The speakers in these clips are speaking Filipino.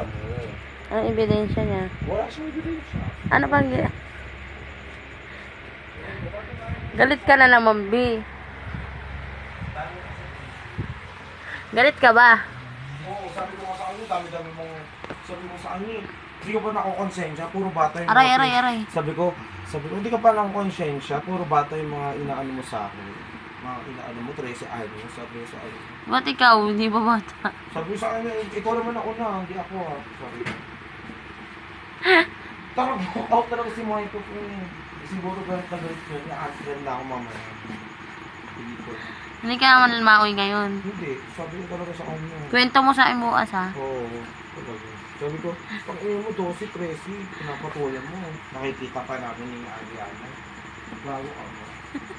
ebidensya mo. Anong ebidensya niya? Wala siyang ebidensya. Ano bang... Galit ka na naman, B. Galit ka ba? Oo, sabi ko nga sa kanya, dami-dami mong... Sabi mo sa kanya, hindi ka pa nakukonsensya, puro bata yung Aray, mga... aray, aray. Sabi ko, hindi ka pa nakukonsensya, puro bata yung mga inaano mo sa akin. Mga inaano mo, 13 anos, sabi ko sa kanya. Ba't ikaw? Hindi ba bata? Sabi ko sa kanya, ikaw naman ako na, hindi ako ha. Sabi ko. Tarang, out talaga si Michael ko eh. Siguro galit na galit yun, i-answer na ako mamaya. Hindi ko. Hindi ka naman maoy ngayon. Hindi, sabi ko talaga sa kanya. Kwento mo sa akin bukas, ha? Oo, talaga. Sabi ko, pang ino mo 12, 13, pinapatulan mo. Nakikita pa namin ni Ariana. Bago ka mo.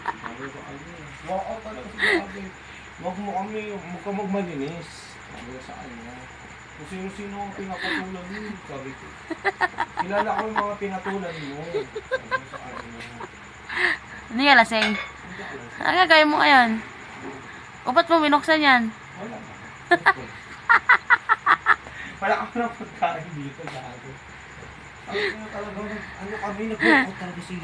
Sabi ko sa kanya, walk out talaga si Gabi. Huwag ka magmalinis. Sabi ko sa kanya. Kung sino-sino ang pinapatulan mo, sabi ko. Kilala ko yung mga pinatulan mo. Sabi ko sa kanya. Hindi ka lasing. Ano gagawin mo ngayon? O ba't mo binuksan yan? Wala na. Wala ka na pagkain dito gago. Sabi ko talaga, ano kami, nag-walk talaga si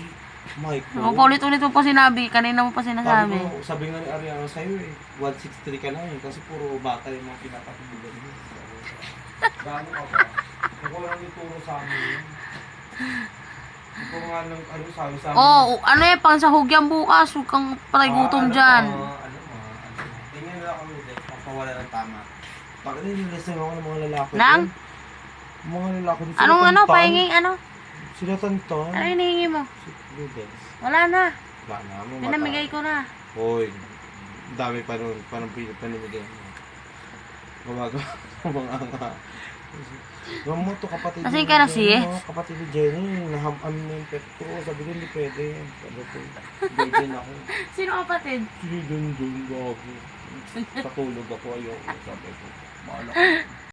Michael. O paulit-ulit mo pa sinabi. Kanina mo pa sinasabi. Sabi nga ni Ariana sa'yo eh, 163 ka lang eh, kasi puro bata yung mga pinapatulan mo. Gaano ka ba? Ako lang ituro sa amin yun. Ito nga lang, ano sabi sa amin. Oo, ano eh, pang sahog yan bukas. Huwag kang patay gutom dyan. Tingnan na ako ulit, papawala ng tama. Bakit nilisay ako ng mga lalaki? Nang? Mga lalaki. Anong ano, pahinging ano? Sila Tantan. Ano hinihingi mo? Si Rubens. Wala na. Wala na, may Pinamigay ko na. Hoy, dami pa nun, parang panimigay mo. Gumagawa ng mga nga. Gawin mo to kapatid. Kasi ka na si kapatid ni Jenny, nahaman mo yung pet ko. Sabi ko, hindi pwede. Sabi ko, virgin ako. Sino kapatid? Sige, dun, gago. Patulog ako, ayoko. Sabi ko, maala ko.